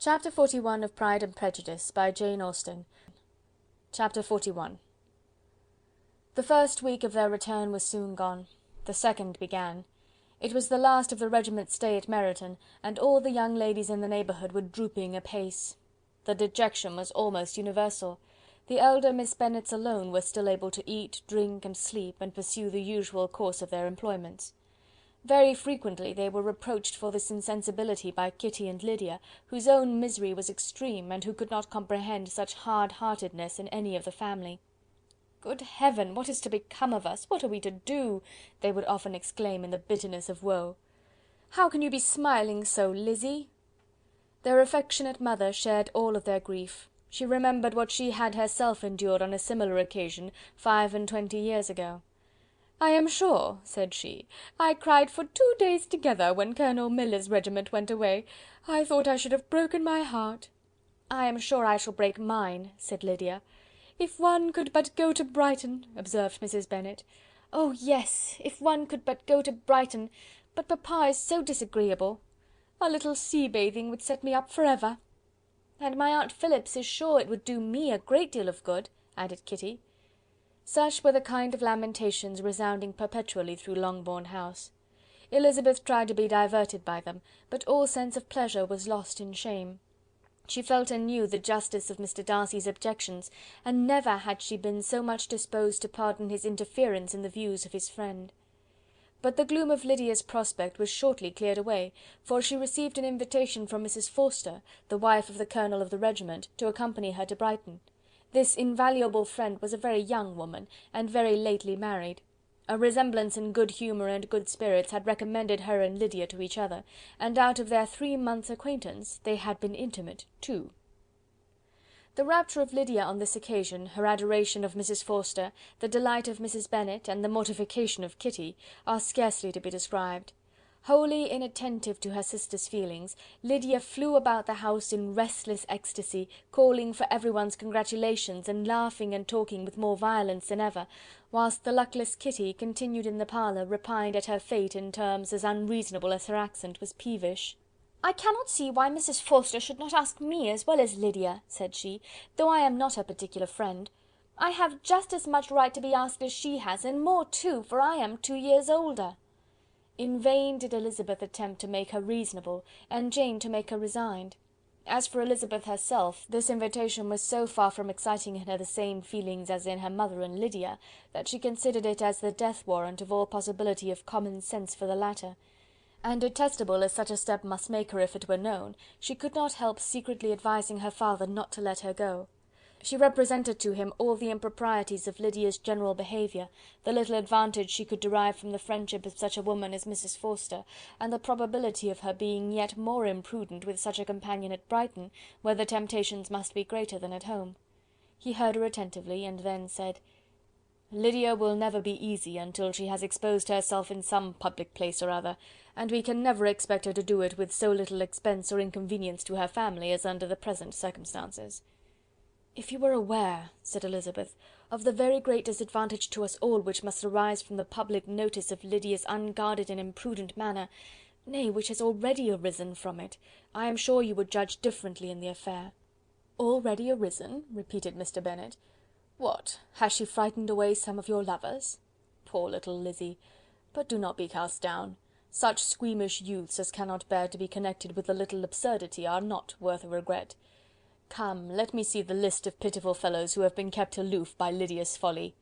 Chapter 41 of Pride and Prejudice, by Jane Austen. Chapter 41. The first week of their return was soon gone. The second began. It was the last of the regiment's stay at Meryton, and all the young ladies in the neighbourhood were drooping apace. The dejection was almost universal. The elder Miss Bennets alone were still able to eat, drink, and sleep, and pursue the usual course of their employments. Very frequently they were reproached for this insensibility by Kitty and Lydia, whose own misery was extreme, and who could not comprehend such hard-heartedness in any of the family. "Good Heaven! What is to become of us? What are we to do?" they would often exclaim in the bitterness of woe. "How can you be smiling so, Lizzy?" Their affectionate mother shared all of their grief. She remembered what she had herself endured on a similar occasion 25 years ago. "I am sure," said she, "I cried for 2 days together when Colonel Miller's regiment went away. I thought I should have broken my heart." "I am sure I shall break mine," said Lydia. "If one could but go to Brighton," observed Mrs. Bennet. "Oh yes, if one could but go to Brighton, but papa is so disagreeable. A little sea bathing would set me up for ever." "And my aunt Phillips is sure it would do me a great deal of good," added Kitty. Such were the kind of lamentations resounding perpetually through Longbourn House. Elizabeth tried to be diverted by them, but all sense of pleasure was lost in shame. She felt anew the justice of Mr. Darcy's objections, and never had she been so much disposed to pardon his interference in the views of his friend. But the gloom of Lydia's prospect was shortly cleared away, for she received an invitation from Mrs. Forster, the wife of the colonel of the regiment, to accompany her to Brighton. This invaluable friend was a very young woman, and very lately married. A resemblance in good humour and good spirits had recommended her and Lydia to each other, and out of their 3 months' acquaintance they had been intimate too. The rapture of Lydia on this occasion, her adoration of Mrs. Forster, the delight of Mrs. Bennet, and the mortification of Kitty, are scarcely to be described. Wholly inattentive to her sister's feelings, Lydia flew about the house in restless ecstasy, calling for everyone's congratulations, and laughing and talking with more violence than ever, whilst the luckless Kitty continued in the parlour, repined at her fate in terms as unreasonable as her accent was peevish. "I cannot see why Mrs. Forster should not ask me as well as Lydia," said she, "though I am not her particular friend. I have just as much right to be asked as she has, and more too, for I am 2 years older." In vain did Elizabeth attempt to make her reasonable, and Jane to make her resigned. As for Elizabeth herself, this invitation was so far from exciting in her the same feelings as in her mother and Lydia, that she considered it as the death warrant of all possibility of common sense for the latter; and detestable as such a step must make her if it were known, she could not help secretly advising her father not to let her go. She represented to him all the improprieties of Lydia's general behaviour, the little advantage she could derive from the friendship of such a woman as Mrs. Forster, and the probability of her being yet more imprudent with such a companion at Brighton, where the temptations must be greater than at home. He heard her attentively, and then said: "Lydia will never be easy until she has exposed herself in some public place or other, and we can never expect her to do it with so little expense or inconvenience to her family as under the present circumstances." "If you were aware," said Elizabeth, "of the very great disadvantage to us all which must arise from the public notice of Lydia's unguarded and imprudent manner, nay, which has already arisen from it, I am sure you would judge differently in the affair." "Already arisen?" repeated Mr. Bennet. "What, has she frightened away some of your lovers? Poor little Lizzy! But do not be cast down. Such squeamish youths as cannot bear to be connected with a little absurdity are not worth a regret. Come, let me see the list of pitiful fellows who have been kept aloof by Lydia's folly."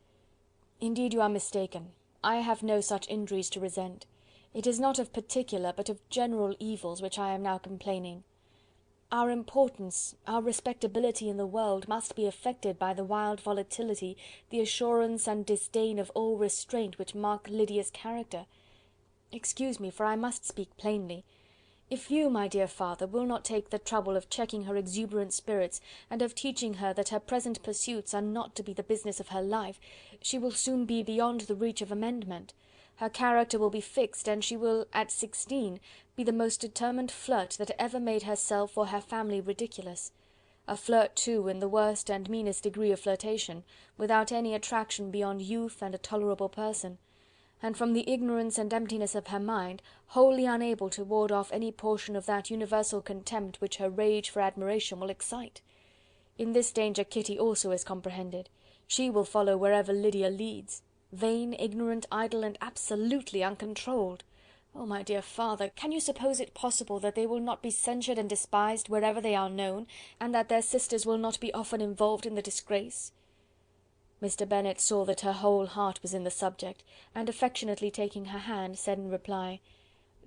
"Indeed you are mistaken. I have no such injuries to resent. It is not of particular, but of general evils which I am now complaining. Our importance, our respectability in the world, must be affected by the wild volatility, the assurance and disdain of all restraint which mark Lydia's character. Excuse me, for I must speak plainly. If you, my dear father, will not take the trouble of checking her exuberant spirits, and of teaching her that her present pursuits are not to be the business of her life, she will soon be beyond the reach of amendment. Her character will be fixed, and she will, at 16, be the most determined flirt that ever made herself or her family ridiculous. A flirt, too, in the worst and meanest degree of flirtation, without any attraction beyond youth and a tolerable person. and from the ignorance and emptiness of her mind, wholly unable to ward off any portion of that universal contempt which her rage for admiration will excite. In this danger Kitty also is comprehended. She will follow wherever Lydia leads. Vain, ignorant, idle, and absolutely uncontrolled. Oh, my dear father, can you suppose it possible that they will not be censured and despised wherever they are known, and that their sisters will not be often involved in the disgrace?" Mr. Bennet saw that her whole heart was in the subject, and affectionately taking her hand, said in reply,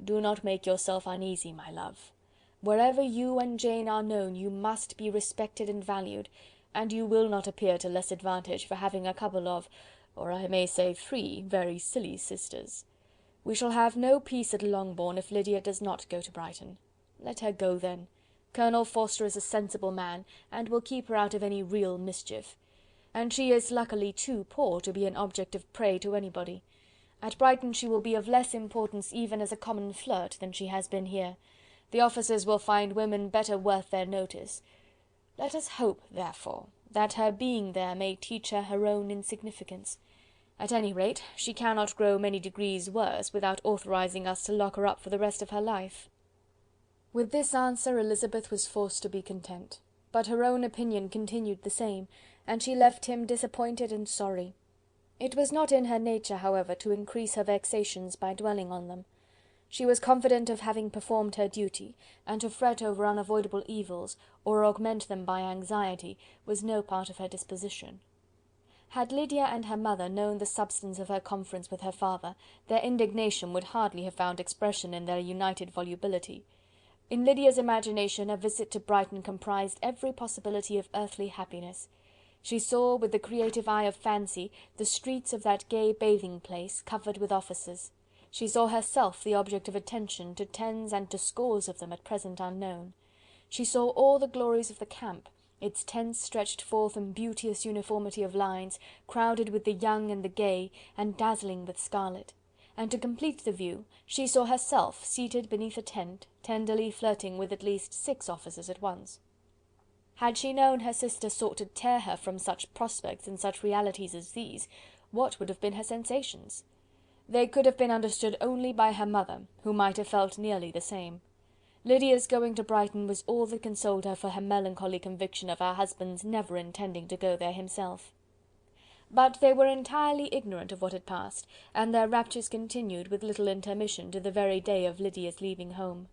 "Do not make yourself uneasy, my love. Wherever you and Jane are known, you must be respected and valued, and you will not appear to less advantage for having a couple of, or I may say 3, very silly sisters. We shall have no peace at Longbourn if Lydia does not go to Brighton. Let her go then. Colonel Forster is a sensible man, and will keep her out of any real mischief. And she is luckily too poor to be an object of prey to anybody. At Brighton she will be of less importance even as a common flirt than she has been here. The officers will find women better worth their notice. Let us hope, therefore, that her being there may teach her her own insignificance. At any rate, she cannot grow many degrees worse without authorizing us to lock her up for the rest of her life." With this answer Elizabeth was forced to be content, but her own opinion continued the same, and she left him disappointed and sorry. It was not in her nature, however, to increase her vexations by dwelling on them. She was confident of having performed her duty, and to fret over unavoidable evils, or augment them by anxiety, was no part of her disposition. Had Lydia and her mother known the substance of her conference with her father, their indignation would hardly have found expression in their united volubility. In Lydia's imagination a visit to Brighton comprised every possibility of earthly happiness. She saw, with the creative eye of fancy, the streets of that gay bathing place covered with officers. She saw herself the object of attention to tens and to scores of them at present unknown. She saw all the glories of the camp, its tents stretched forth in beauteous uniformity of lines, crowded with the young and the gay, and dazzling with scarlet. And to complete the view, she saw herself seated beneath a tent, tenderly flirting with at least 6 officers at once. Had she known her sister sought to tear her from such prospects and such realities as these, what would have been her sensations? They could have been understood only by her mother, who might have felt nearly the same. Lydia's going to Brighton was all that consoled her for her melancholy conviction of her husband's never intending to go there himself. But they were entirely ignorant of what had passed, and their raptures continued with little intermission to the very day of Lydia's leaving home.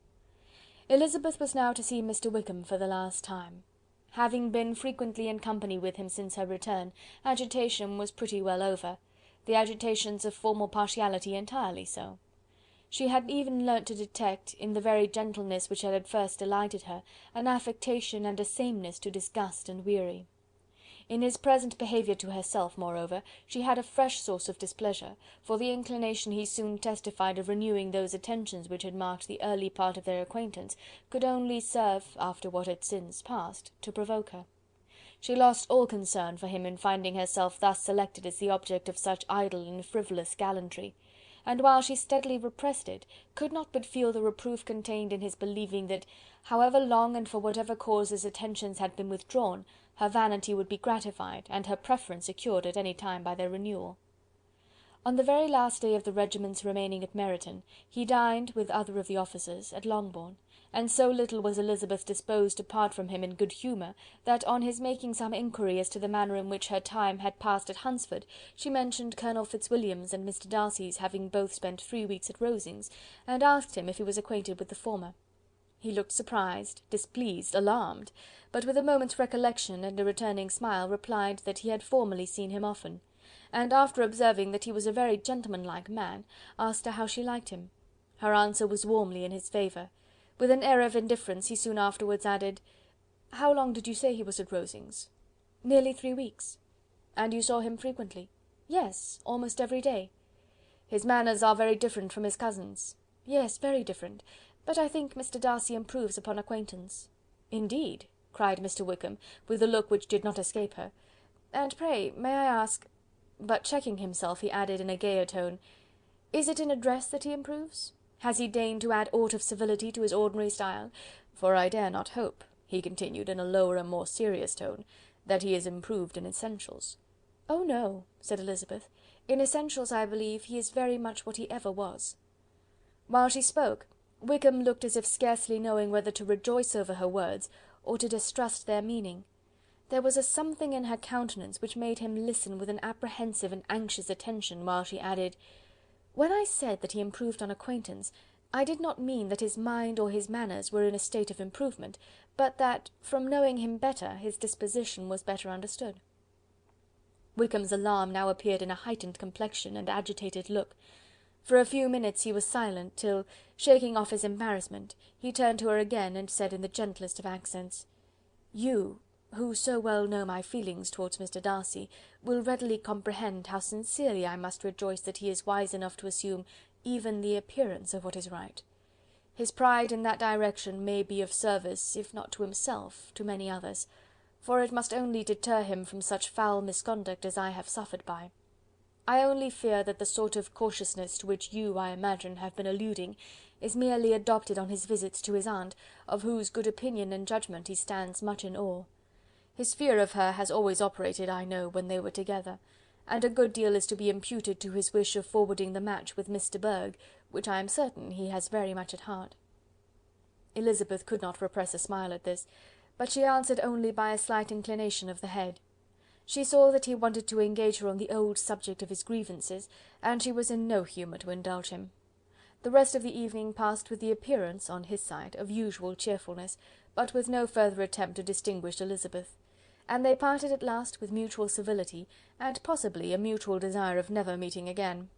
Elizabeth was now to see Mr. Wickham for the last time. Having been frequently in company with him since her return, agitation was pretty well over, the agitations of formal partiality entirely so. She had even learnt to detect, in the very gentleness which had at first delighted her, an affectation and a sameness to disgust and weary. In his present behaviour to herself, moreover, she had a fresh source of displeasure, for the inclination he soon testified of renewing those attentions which had marked the early part of their acquaintance could only serve, after what had since passed, to provoke her. She lost all concern for him in finding herself thus selected as the object of such idle and frivolous gallantry, and while she steadily repressed it, could not but feel the reproof contained in his believing that, however long and for whatever cause his attentions had been withdrawn, her vanity would be gratified, and her preference secured at any time by their renewal. On the very last day of the regiment's remaining at Meryton, he dined, with other of the officers, at Longbourn, and so little was Elizabeth disposed to part from him in good humour, that on his making some inquiry as to the manner in which her time had passed at Hunsford, she mentioned Colonel Fitzwilliam's and Mr. Darcy's having both spent 3 weeks at Rosings, and asked him if he was acquainted with the former. He looked surprised, displeased, alarmed, but with a moment's recollection and a returning smile replied that he had formerly seen him often, and after observing that he was a very gentlemanlike man, asked her how she liked him. Her answer was warmly in his favour. With an air of indifference he soon afterwards added, "How long did you say he was at Rosings?" "Nearly 3 weeks." "And you saw him frequently?" "Yes, almost every day." "His manners are very different from his cousin's." "Yes, very different, but I think Mr. Darcy improves upon acquaintance." "Indeed!" cried Mr. Wickham, with a look which did not escape her. "And pray, may I ask—" but checking himself, he added in a gayer tone, "is it in address that he improves? Has he deigned to add aught of civility to his ordinary style? For I dare not hope," he continued in a lower and more serious tone, "that he is improved in essentials." "Oh no," said Elizabeth, In essentials, I believe, he is very much what he ever was." While she spoke, Wickham looked as if scarcely knowing whether to rejoice over her words, or to distrust their meaning. There was a something in her countenance which made him listen with an apprehensive and anxious attention, while she added, "When I said that he improved on acquaintance, I did not mean that his mind or his manners were in a state of improvement, but that, from knowing him better, his disposition was better understood." Wickham's alarm now appeared in a heightened complexion and agitated look. For a few minutes he was silent, till, shaking off his embarrassment, he turned to her again, and said in the gentlest of accents, "You, who so well know my feelings towards Mr. Darcy, will readily comprehend how sincerely I must rejoice that he is wise enough to assume even the appearance of what is right. His pride in that direction may be of service, if not to himself, to many others, for it must only deter him from such foul misconduct as I have suffered by. I only fear that the sort of cautiousness to which you, I imagine, have been alluding, is merely adopted on his visits to his aunt, of whose good opinion and judgment he stands much in awe. His fear of her has always operated, I know, when they were together, and a good deal is to be imputed to his wish of forwarding the match with Miss de Bourgh, which I am certain he has very much at heart." Elizabeth could not repress a smile at this, but she answered only by a slight inclination of the head. She saw that he wanted to engage her on the old subject of his grievances, and she was in no humour to indulge him. The rest of the evening passed with the appearance, on his side, of usual cheerfulness, but with no further attempt to distinguish Elizabeth, and they parted at last with mutual civility, and possibly a mutual desire of never meeting again.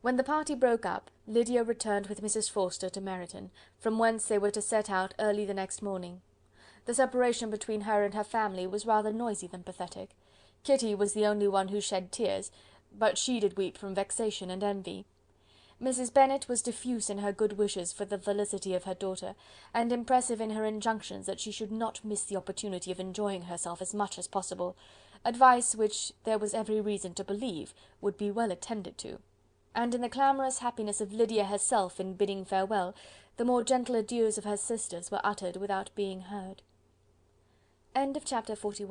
When the party broke up, Lydia returned with Mrs. Forster to Meryton, from whence they were to set out early the next morning. The separation between her and her family was rather noisy than pathetic. Kitty was the only one who shed tears, but she did weep from vexation and envy. Mrs. Bennet was diffuse in her good wishes for the felicity of her daughter, and impressive in her injunctions that she should not miss the opportunity of enjoying herself as much as possible, advice which there was every reason to believe would be well attended to; and in the clamorous happiness of Lydia herself in bidding farewell, the more gentle adieus of her sisters were uttered without being heard. Chapter 42.